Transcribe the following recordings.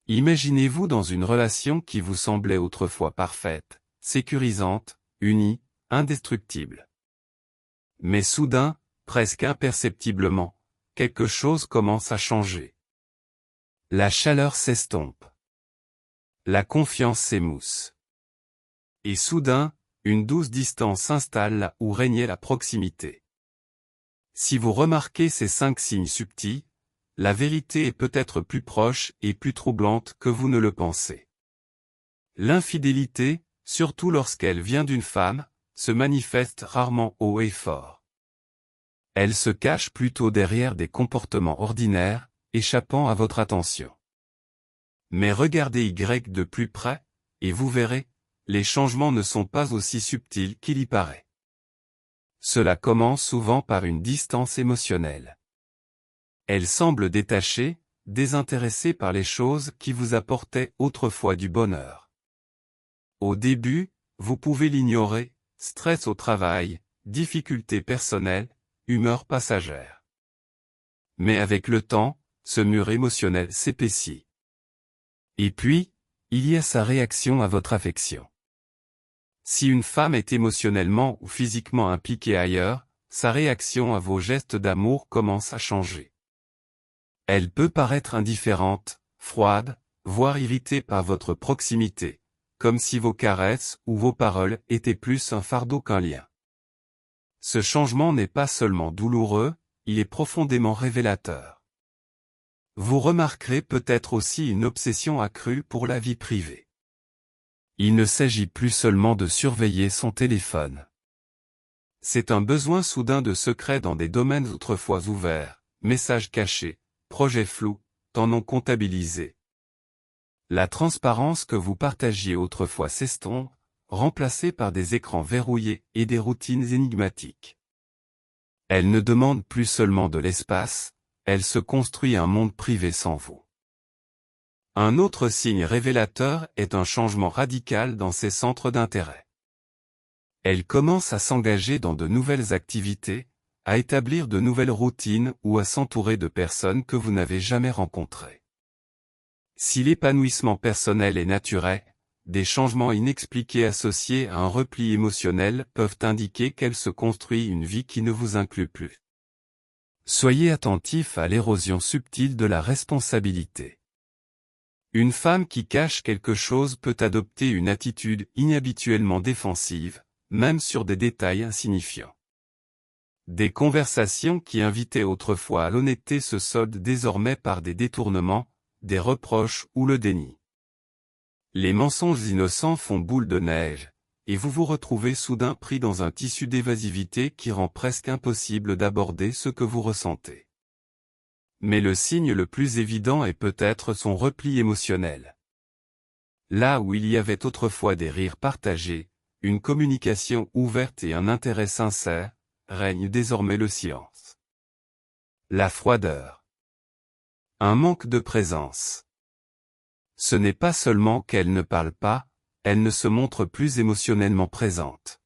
Imaginez-vous dans une relation qui vous semblait autrefois parfaite, sécurisante, unie, indestructible. Mais soudain, presque imperceptiblement, quelque chose commence à changer. La chaleur s'estompe. La confiance s'émousse. Et soudain, une douce distance s'installe là où régnait la proximité. Si vous remarquez ces 5 signes subtils, la vérité est peut-être plus proche et plus troublante que vous ne le pensez. L'infidélité, surtout lorsqu'elle vient d'une femme, se manifeste rarement haut et fort. Elle se cache plutôt derrière des comportements ordinaires, échappant à votre attention. Mais regardez Y de plus près, et vous verrez, les changements ne sont pas aussi subtils qu'il y paraît. Cela commence souvent par une distance émotionnelle. Elle semble détachée, désintéressée par les choses qui vous apportaient autrefois du bonheur. Au début, vous pouvez l'ignorer, stress au travail, difficultés personnelles, humeur passagère. Mais avec le temps, ce mur émotionnel s'épaissit. Et puis, il y a sa réaction à votre affection. Si une femme est émotionnellement ou physiquement impliquée ailleurs, sa réaction à vos gestes d'amour commence à changer. Elle peut paraître indifférente, froide, voire irritée par votre proximité, comme si vos caresses ou vos paroles étaient plus un fardeau qu'un lien. Ce changement n'est pas seulement douloureux, il est profondément révélateur. Vous remarquerez peut-être aussi une obsession accrue pour la vie privée. Il ne s'agit plus seulement de surveiller son téléphone. C'est un besoin soudain de secret dans des domaines autrefois ouverts, messages cachés, projets flous, temps non comptabilisés. La transparence que vous partagiez autrefois s'estompe, remplacée par des écrans verrouillés et des routines énigmatiques. Elle ne demande plus seulement de l'espace, elle se construit un monde privé sans vous. Un autre signe révélateur est un changement radical dans ses centres d'intérêt. Elle commence à s'engager dans de nouvelles activités, à établir de nouvelles routines ou à s'entourer de personnes que vous n'avez jamais rencontrées. Si l'épanouissement personnel est naturel, des changements inexpliqués associés à un repli émotionnel peuvent indiquer qu'elle se construit une vie qui ne vous inclut plus. Soyez attentif à l'érosion subtile de la responsabilité. Une femme qui cache quelque chose peut adopter une attitude inhabituellement défensive, même sur des détails insignifiants. Des conversations qui invitaient autrefois à l'honnêteté se soldent désormais par des détournements, des reproches ou le déni. Les mensonges innocents font boule de neige, et vous vous retrouvez soudain pris dans un tissu d'évasivité qui rend presque impossible d'aborder ce que vous ressentez. Mais le signe le plus évident est peut-être son repli émotionnel. Là où il y avait autrefois des rires partagés, une communication ouverte et un intérêt sincère, règne désormais le silence. La froideur. Un manque de présence. Ce n'est pas seulement qu'elle ne parle pas, elle ne se montre plus émotionnellement présente.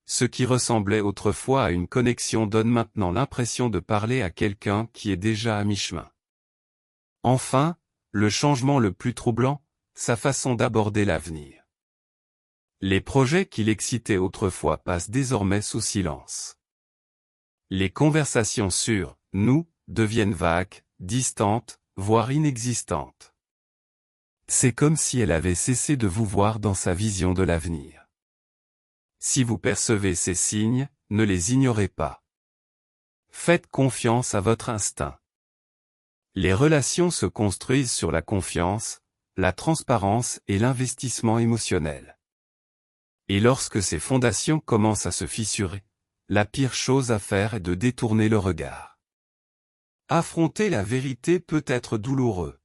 Ce qui ressemblait autrefois à une connexion donne maintenant l'impression de parler à quelqu'un qui est déjà à mi-chemin. Enfin, le changement le plus troublant, sa façon d'aborder l'avenir. Les projets qui l'excitaient autrefois passent désormais sous silence. Les conversations sur « nous » deviennent vagues, distantes, voire inexistantes. C'est comme si elle avait cessé de vous voir dans sa vision de l'avenir. Si vous percevez ces signes, ne les ignorez pas. Faites confiance à votre instinct. Les relations se construisent sur la confiance, la transparence et l'investissement émotionnel. Et lorsque ces fondations commencent à se fissurer, la pire chose à faire est de détourner le regard. Affronter la vérité peut être douloureux.